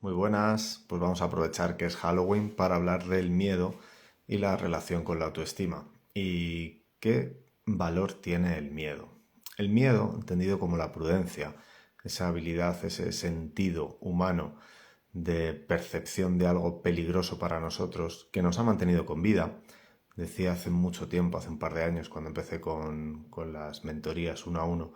Muy buenas, pues vamos a aprovechar que es Halloween para hablar del miedo y la relación con la autoestima. ¿Y qué valor tiene el miedo? El miedo, entendido como la prudencia, esa habilidad, ese sentido humano de percepción de algo peligroso para nosotros que nos ha mantenido con vida. Decía hace mucho tiempo, hace un par de años, cuando empecé con las mentorías uno a uno,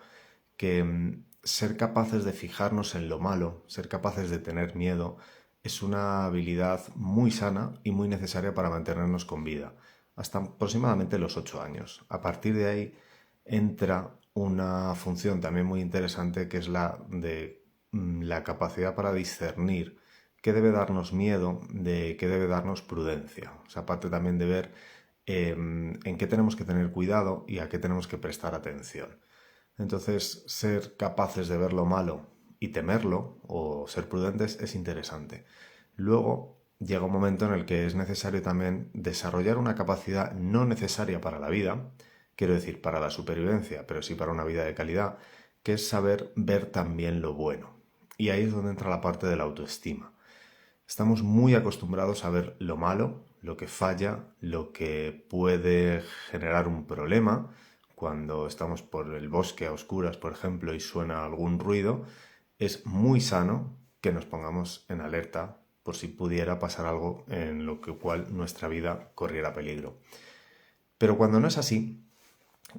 que ser capaces de fijarnos en lo malo, ser capaces de tener miedo, es una habilidad muy sana y muy necesaria para mantenernos con vida, hasta aproximadamente los 8 años. A partir de ahí entra una función también muy interesante que es la de la capacidad para discernir qué debe darnos miedo de qué debe darnos prudencia. O sea, aparte también de ver en qué tenemos que tener cuidado y a qué tenemos que prestar atención. Entonces, ser capaces de ver lo malo y temerlo, o ser prudentes, es interesante. Luego llega un momento en el que es necesario también desarrollar una capacidad no necesaria para la vida, quiero decir, para la supervivencia, pero sí para una vida de calidad, que es saber ver también lo bueno. Y ahí es donde entra la parte de la autoestima. Estamos muy acostumbrados a ver lo malo, lo que falla, lo que puede generar un problema. Cuando estamos por el bosque a oscuras, por ejemplo, y suena algún ruido, es muy sano que nos pongamos en alerta por si pudiera pasar algo en lo que cual nuestra vida corriera peligro. Pero cuando no es así,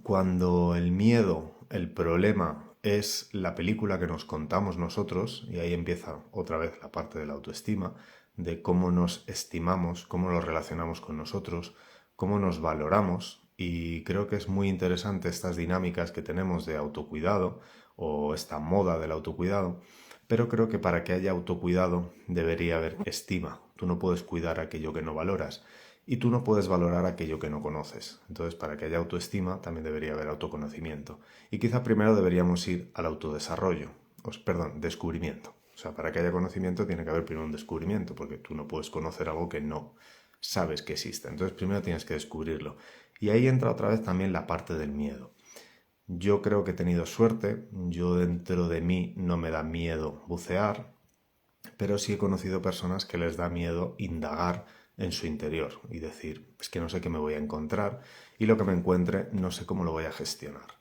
cuando el miedo, el problema, es la película que nos contamos nosotros, y ahí empieza otra vez la parte de la autoestima, de cómo nos estimamos, cómo nos relacionamos con nosotros, cómo nos valoramos, y creo que es muy interesante estas dinámicas que tenemos de autocuidado o esta moda del autocuidado, pero creo que para que haya autocuidado debería haber estima. Tú no puedes cuidar aquello que no valoras y tú no puedes valorar aquello que no conoces. Entonces, para que haya autoestima, también debería haber autoconocimiento. Y quizá primero deberíamos ir al autodesarrollo, perdón, descubrimiento. O sea, para que haya conocimiento tiene que haber primero un descubrimiento, porque tú no puedes conocer algo que no sabes que existe. Entonces, primero tienes que descubrirlo. Y ahí entra otra vez también la parte del miedo. Yo creo que he tenido suerte, yo dentro de mí no me da miedo bucear, pero sí he conocido personas que les da miedo indagar en su interior y decir, es que no sé qué me voy a encontrar y lo que me encuentre no sé cómo lo voy a gestionar.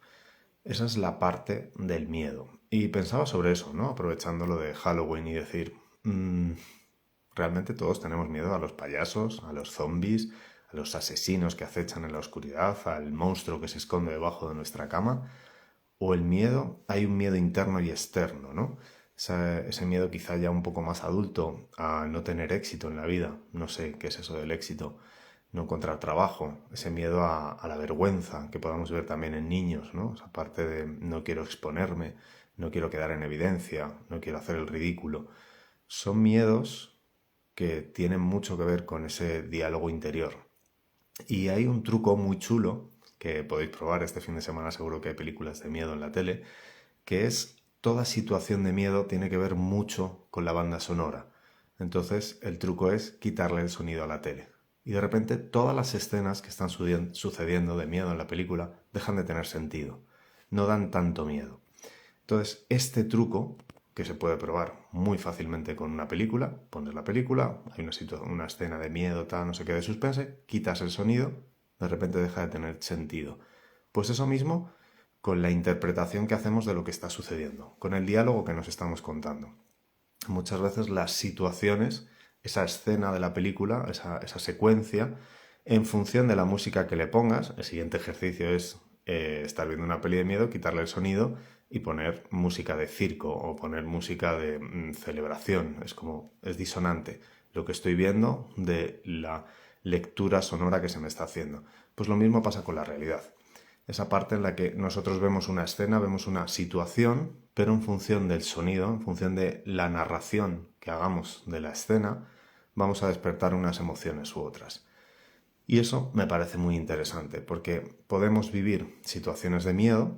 Esa es la parte del miedo. Y pensaba sobre eso, ¿no? Aprovechando lo de Halloween y decir, realmente todos tenemos miedo a los payasos, a los zombies, a los asesinos que acechan en la oscuridad, al monstruo que se esconde debajo de nuestra cama. O el miedo, hay un miedo interno y externo, ¿no? Ese miedo quizá ya un poco más adulto a no tener éxito en la vida. No sé qué es eso del éxito. No encontrar trabajo. Ese miedo a la vergüenza que podamos ver también en niños, ¿no? Esa parte de no quiero exponerme, no quiero quedar en evidencia, no quiero hacer el ridículo. Son miedos que tienen mucho que ver con ese diálogo interior. Y hay un truco muy chulo que podéis probar este fin de semana, seguro que hay películas de miedo en la tele, que es toda situación de miedo tiene que ver mucho con la banda sonora. Entonces el truco es quitarle el sonido a la tele. Y de repente todas las escenas que están sucediendo de miedo en la película dejan de tener sentido. No dan tanto miedo. Entonces, este truco, que se puede probar muy fácilmente con una película, pones la película, hay una escena de miedo, tal, no sé qué, de suspense, quitas el sonido, de repente deja de tener sentido. Pues eso mismo con la interpretación que hacemos de lo que está sucediendo, con el diálogo que nos estamos contando. Muchas veces las situaciones, esa escena de la película, esa secuencia, en función de la música que le pongas, el siguiente ejercicio es estar viendo una peli de miedo, quitarle el sonido y poner música de circo o poner música de celebración. Es disonante lo que estoy viendo de la lectura sonora que se me está haciendo. Pues lo mismo pasa con la realidad. Esa parte en la que nosotros vemos una escena, vemos una situación, pero en función del sonido, en función de la narración que hagamos de la escena, vamos a despertar unas emociones u otras. Y eso me parece muy interesante, porque podemos vivir situaciones de miedo,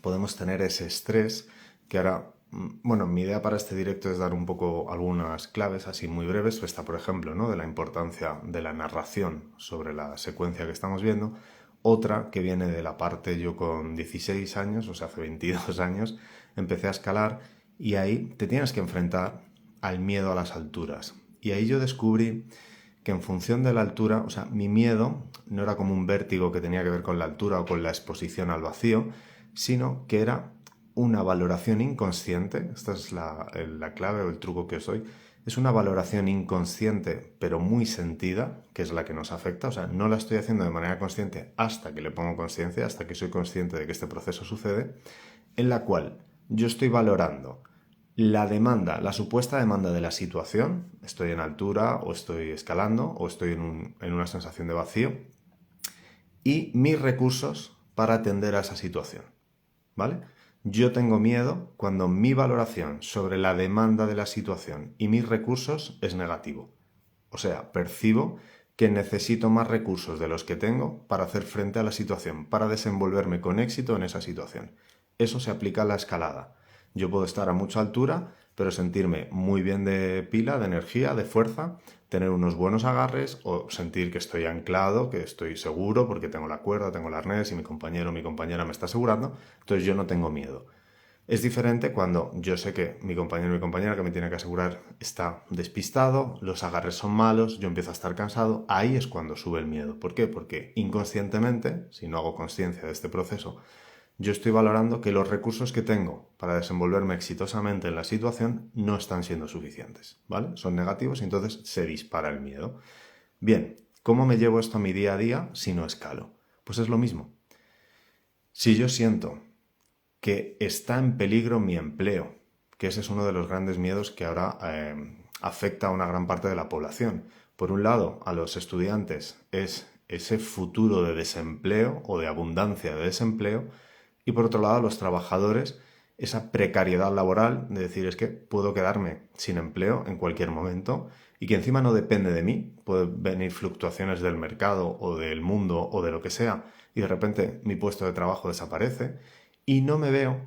podemos tener ese estrés que ahora, bueno, mi idea para este directo es dar un poco algunas claves así muy breves, esta por ejemplo, ¿no? De la importancia de la narración sobre la secuencia que estamos viendo. Otra que viene de la parte, yo con 16 años, o sea, hace 22 años, empecé a escalar y ahí te tienes que enfrentar al miedo a las alturas. Y ahí yo descubrí que en función de la altura, o sea, mi miedo no era como un vértigo que tenía que ver con la altura o con la exposición al vacío, sino que era una valoración inconsciente, esta es la clave o el truco que os doy, es una valoración inconsciente pero muy sentida, que es la que nos afecta, o sea, no la estoy haciendo de manera consciente hasta que le pongo conciencia, hasta que soy consciente de que este proceso sucede, en la cual yo estoy valorando la demanda, la supuesta demanda de la situación, estoy en altura o estoy escalando o estoy en una sensación de vacío, y mis recursos para atender a esa situación, ¿vale? Yo tengo miedo cuando mi valoración sobre la demanda de la situación y mis recursos es negativo. O sea, percibo que necesito más recursos de los que tengo para hacer frente a la situación, para desenvolverme con éxito en esa situación. Eso se aplica a la escalada. Yo puedo estar a mucha altura, pero sentirme muy bien de pila, de energía, de fuerza, tener unos buenos agarres o sentir que estoy anclado, que estoy seguro porque tengo la cuerda, tengo el arnés y mi compañero o mi compañera me está asegurando, entonces yo no tengo miedo. Es diferente cuando yo sé que mi compañero o mi compañera que me tiene que asegurar está despistado, los agarres son malos, yo empiezo a estar cansado, ahí es cuando sube el miedo. ¿Por qué? Porque inconscientemente, si no hago conciencia de este proceso, yo estoy valorando que los recursos que tengo para desenvolverme exitosamente en la situación no están siendo suficientes, ¿vale? Son negativos y entonces se dispara el miedo. Bien, ¿cómo me llevo esto a mi día a día si no escalo? Pues es lo mismo. Si yo siento que está en peligro mi empleo, que ese es uno de los grandes miedos que ahora afecta a una gran parte de la población. Por un lado, a los estudiantes es ese futuro de desempleo o de abundancia de desempleo, y por otro lado, a los trabajadores, esa precariedad laboral de decir es que puedo quedarme sin empleo en cualquier momento y que encima no depende de mí, pueden venir fluctuaciones del mercado o del mundo o de lo que sea y de repente mi puesto de trabajo desaparece y no me veo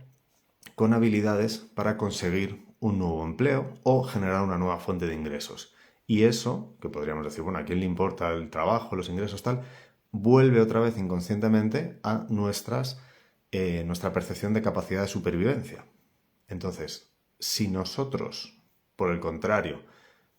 con habilidades para conseguir un nuevo empleo o generar una nueva fuente de ingresos. Y eso, que podríamos decir, bueno, ¿a quién le importa el trabajo, los ingresos, tal? Vuelve otra vez inconscientemente a nuestra percepción de capacidad de supervivencia. Entonces, si nosotros, por el contrario,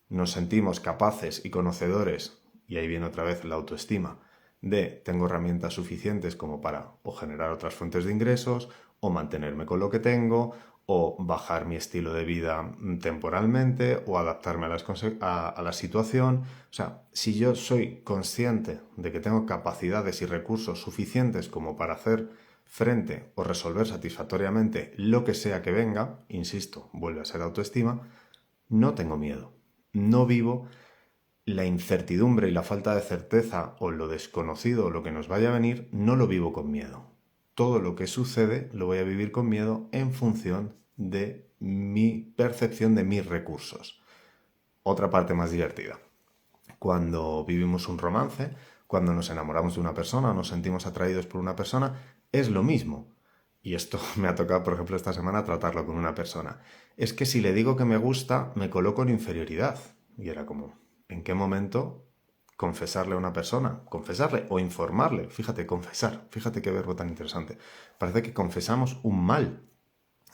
nos sentimos capaces y conocedores, y ahí viene otra vez la autoestima, de tengo herramientas suficientes como para o generar otras fuentes de ingresos, o mantenerme con lo que tengo, o bajar mi estilo de vida temporalmente, o adaptarme a la situación. O sea, si yo soy consciente de que tengo capacidades y recursos suficientes como para hacer frente o resolver satisfactoriamente lo que sea que venga, insisto, vuelve a ser autoestima, no tengo miedo. No vivo la incertidumbre y la falta de certeza o lo desconocido o lo que nos vaya a venir, no lo vivo con miedo. Todo lo que sucede lo voy a vivir con miedo en función de mi percepción de mis recursos. Otra parte más divertida. Cuando vivimos un romance, cuando nos enamoramos de una persona o nos sentimos atraídos por una persona, es lo mismo. Y esto me ha tocado, por ejemplo, esta semana tratarlo con una persona. Es que si le digo que me gusta, me coloco en inferioridad. Y era como, ¿en qué momento confesarle a una persona? Confesarle o informarle. Fíjate, confesar. Fíjate qué verbo tan interesante. Parece que confesamos un mal.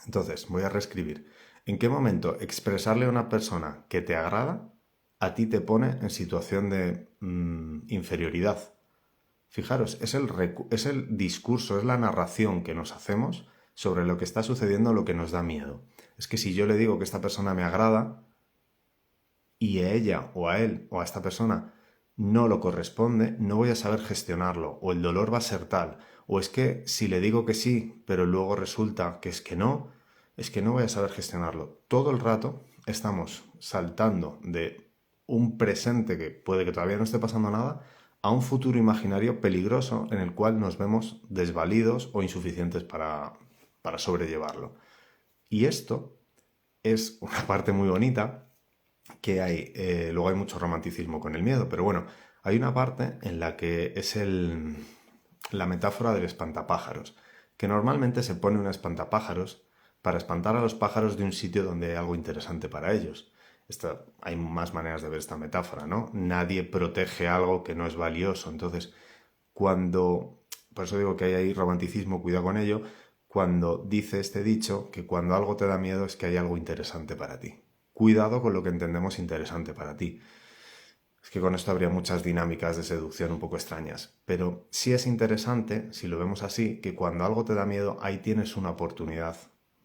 Entonces, voy a reescribir. ¿En qué momento expresarle a una persona que te agrada a ti te pone en situación de inferioridad? Fijaros, es el discurso, es la narración que nos hacemos sobre lo que está sucediendo, lo que nos da miedo. Es que si yo le digo que esta persona me agrada y a ella o a él o a esta persona no lo corresponde, no voy a saber gestionarlo, o el dolor va a ser tal, o es que si le digo que sí, pero luego resulta que es que no voy a saber gestionarlo. Todo el rato estamos saltando de un presente que puede que todavía no esté pasando nada a un futuro imaginario peligroso en el cual nos vemos desvalidos o insuficientes para sobrellevarlo. Y esto es una parte muy bonita que hay. Luego hay mucho romanticismo con el miedo, pero bueno, hay una parte en la que es la metáfora del espantapájaros, que normalmente se pone un espantapájaros para espantar a los pájaros de un sitio donde hay algo interesante para ellos. Hay más maneras de ver esta metáfora, ¿no? Nadie protege algo que no es valioso. Entonces, por eso digo que hay ahí romanticismo, cuidado con ello, cuando dice este dicho que cuando algo te da miedo es que hay algo interesante para ti. cuidado con lo que entendemos interesante para ti. Es que con esto habría muchas dinámicas de seducción un poco extrañas, pero sí es interesante, si lo vemos así, que cuando algo te da miedo, ahí tienes una oportunidad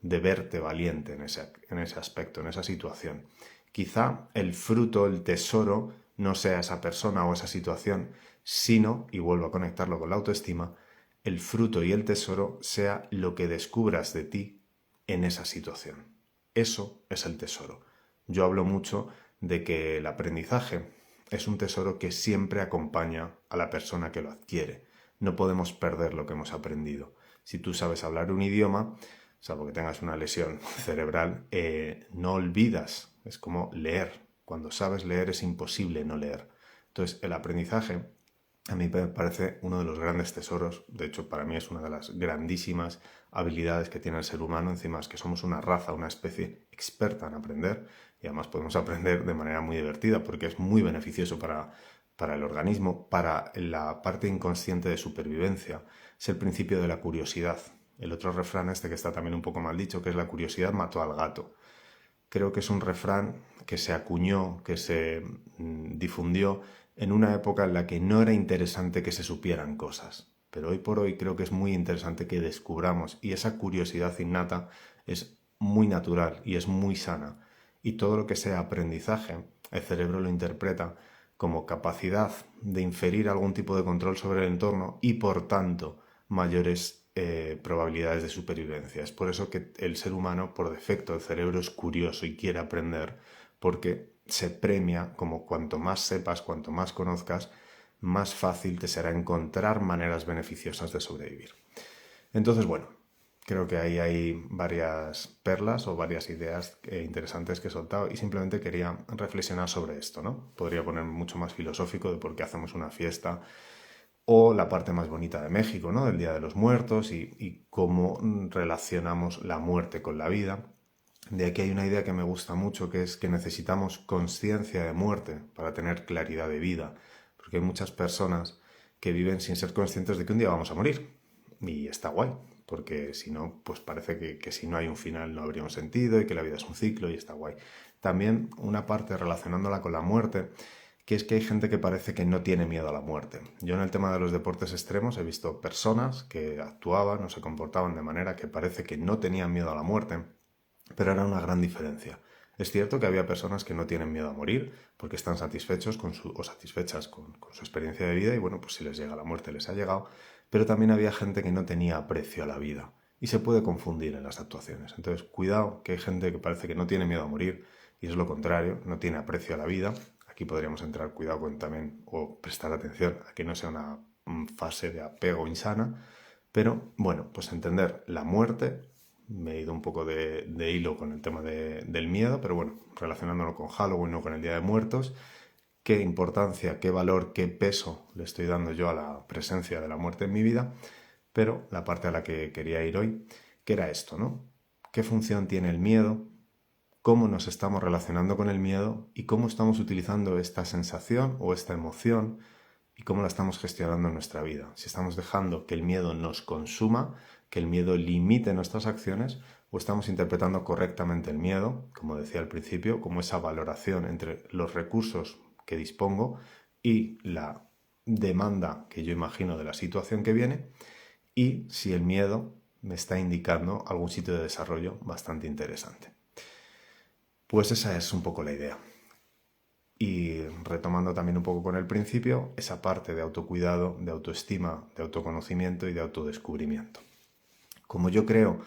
de verte valiente en ese aspecto, en esa situación. Quizá el fruto, el tesoro, no sea esa persona o esa situación, sino, y vuelvo a conectarlo con la autoestima, el fruto y el tesoro sea lo que descubras de ti en esa situación. Eso es el tesoro. Yo hablo mucho de que el aprendizaje es un tesoro que siempre acompaña a la persona que lo adquiere. No podemos perder lo que hemos aprendido. Si tú sabes hablar un idioma, salvo que tengas una lesión cerebral, no olvidas. Es como leer. Cuando sabes leer es imposible no leer. Entonces, el aprendizaje a mí me parece uno de los grandes tesoros. De hecho, para mí es una de las grandísimas habilidades que tiene el ser humano. Encima es que somos una raza, una especie experta en aprender, y además podemos aprender de manera muy divertida porque es muy beneficioso para el organismo, para la parte inconsciente de supervivencia. Es el principio de la curiosidad. El otro refrán este que está también un poco mal dicho, que es la curiosidad mató al gato. Creo que es un refrán que se acuñó, que se difundió en una época en la que no era interesante que se supieran cosas. Pero hoy por hoy creo que es muy interesante que descubramos, y esa curiosidad innata es muy natural y es muy sana. Y todo lo que sea aprendizaje, el cerebro lo interpreta como capacidad de inferir algún tipo de control sobre el entorno y por tanto mayores probabilidades de supervivencia. Es por eso que el ser humano, por defecto, el cerebro es curioso y quiere aprender, porque se premia como cuanto más sepas, cuanto más conozcas, más fácil te será encontrar maneras beneficiosas de sobrevivir. Entonces, bueno, creo que ahí hay varias perlas o varias ideas interesantes que he soltado y simplemente quería reflexionar sobre esto, ¿no? Podría poner mucho más filosófico de por qué hacemos una fiesta, o la parte más bonita de México, ¿no? Del Día de los Muertos y cómo relacionamos la muerte con la vida. De aquí hay una idea que me gusta mucho, que es que necesitamos conciencia de muerte para tener claridad de vida, porque hay muchas personas que viven sin ser conscientes de que un día vamos a morir. Y está guay, porque si no, pues parece que si no hay un final no habría un sentido y que la vida es un ciclo y está guay. También una parte relacionándola con la muerte, que es que hay gente que parece que no tiene miedo a la muerte. Yo en el tema de los deportes extremos he visto personas que actuaban o se comportaban de manera que parece que no tenían miedo a la muerte, pero era una gran diferencia. Es cierto que había personas que no tienen miedo a morir porque están satisfechos o satisfechas con su experiencia de vida y bueno, pues si les llega la muerte les ha llegado, pero también había gente que no tenía aprecio a la vida y se puede confundir en las actuaciones. Entonces, cuidado, que hay gente que parece que no tiene miedo a morir y es lo contrario, no tiene aprecio a la vida. Aquí podríamos entrar, cuidado con también, o prestar atención a que no sea una fase de apego insana, pero bueno, pues entender la muerte. Me he ido un poco de hilo con el tema del miedo, pero bueno, relacionándolo con Halloween o con el Día de Muertos, qué importancia, qué valor, qué peso le estoy dando yo a la presencia de la muerte en mi vida, pero la parte a la que quería ir hoy, que era esto, ¿no? ¿Qué función tiene el miedo? ¿Cómo nos estamos relacionando con el miedo? ¿Y cómo estamos utilizando esta sensación o esta emoción? ¿Y cómo la estamos gestionando en nuestra vida? Si estamos dejando que el miedo nos consuma, que el miedo limite nuestras acciones, o estamos interpretando correctamente el miedo, como decía al principio, como esa valoración entre los recursos que dispongo y la demanda que yo imagino de la situación que viene, y si el miedo me está indicando algún sitio de desarrollo bastante interesante. Pues esa es un poco la idea. Y retomando también un poco con el principio, esa parte de autocuidado, de autoestima, de autoconocimiento y de autodescubrimiento. Como yo creo,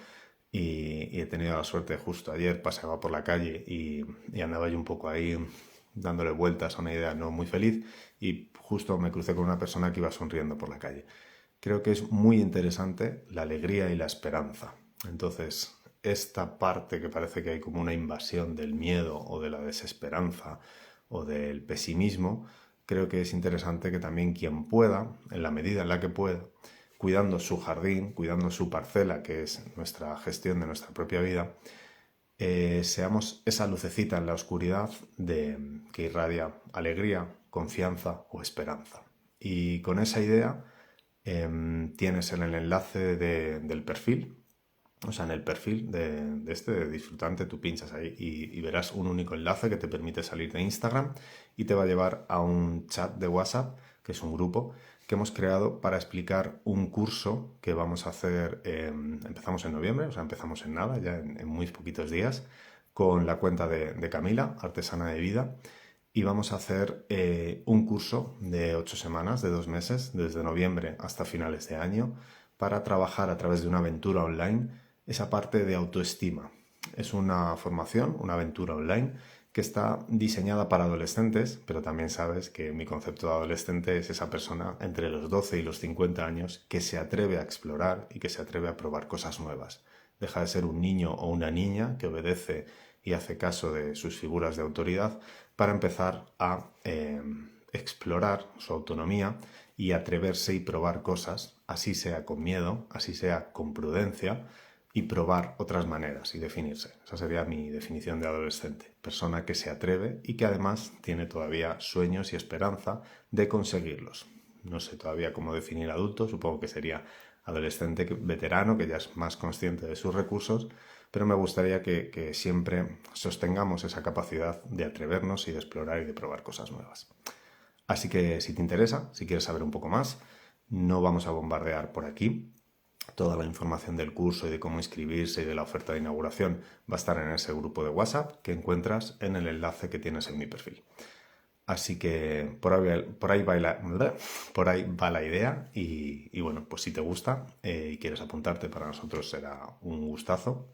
y he tenido la suerte, justo ayer paseaba por la calle y andaba yo un poco ahí dándole vueltas a una idea no muy feliz y justo me crucé con una persona que iba sonriendo por la calle. Creo que es muy interesante la alegría y la esperanza. Entonces, esta parte que parece que hay como una invasión del miedo o de la desesperanza o del pesimismo, creo que es interesante que también quien pueda, en la medida en la que pueda, cuidando su jardín, cuidando su parcela, que es nuestra gestión de nuestra propia vida, seamos esa lucecita en la oscuridad que irradia alegría, confianza o esperanza. Y con esa idea tienes en el enlace del perfil o sea, en el perfil de este de Disfrutante, tú pinchas ahí y verás un único enlace que te permite salir de Instagram y te va a llevar a un chat de WhatsApp, que es un grupo que hemos creado para explicar un curso que vamos a hacer, empezamos en noviembre, o sea, empezamos en nada, ya en muy poquitos días, con la cuenta de Camila, Artesana de Vida, y vamos a hacer un curso de 8 semanas, de 2 meses, desde noviembre hasta finales de año, para trabajar a través de una aventura online esa parte de autoestima. Es una formación, una aventura online que está diseñada para adolescentes, pero también sabes que mi concepto de adolescente es esa persona entre los 12 y los 50 años que se atreve a explorar y que se atreve a probar cosas nuevas. Deja de ser un niño o una niña que obedece y hace caso de sus figuras de autoridad para empezar a explorar su autonomía y atreverse y probar cosas, así sea con miedo, así sea con prudencia, y probar otras maneras y definirse. Esa sería mi definición de adolescente. Persona que se atreve y que además tiene todavía sueños y esperanza de conseguirlos. No sé todavía cómo definir adulto, supongo que sería adolescente veterano, que ya es más consciente de sus recursos, pero me gustaría que siempre sostengamos esa capacidad de atrevernos y de explorar y de probar cosas nuevas. Así que si te interesa, si quieres saber un poco más, no vamos a bombardear por aquí. Toda la información del curso y de cómo inscribirse y de la oferta de inauguración va a estar en ese grupo de WhatsApp que encuentras en el enlace que tienes en mi perfil. Así que por ahí va la idea y bueno, pues si te gusta y quieres apuntarte, para nosotros será un gustazo.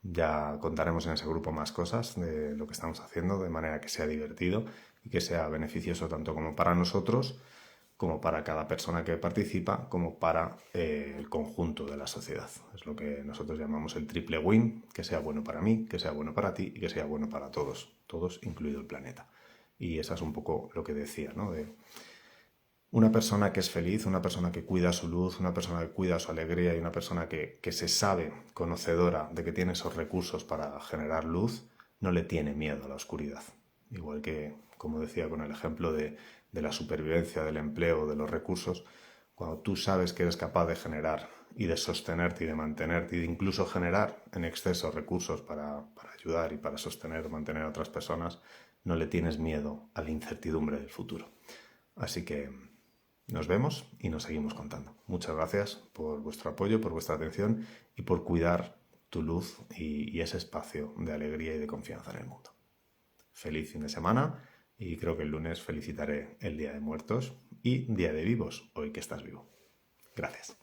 Ya contaremos en ese grupo más cosas de lo que estamos haciendo, de manera que sea divertido y que sea beneficioso tanto como para nosotros, como para cada persona que participa, como para el conjunto de la sociedad. Es lo que nosotros llamamos el triple win, que sea bueno para mí, que sea bueno para ti y que sea bueno para todos, todos incluido el planeta. Y esa es un poco lo que decía, ¿no? De una persona que es feliz, una persona que cuida su luz, una persona que cuida su alegría y una persona que se sabe conocedora de que tiene esos recursos para generar luz, no le tiene miedo a la oscuridad. Igual que, como decía con el ejemplo de la supervivencia, del empleo, de los recursos, cuando tú sabes que eres capaz de generar y de sostenerte y de mantenerte y de incluso generar en exceso recursos para ayudar y para sostener o mantener a otras personas, no le tienes miedo a la incertidumbre del futuro. Así que nos vemos y nos seguimos contando. Muchas gracias por vuestro apoyo, por vuestra atención y por cuidar tu luz y ese espacio de alegría y de confianza en el mundo. Feliz fin de semana y creo que el lunes felicitaré el Día de Muertos y Día de Vivos, hoy que estás vivo. Gracias.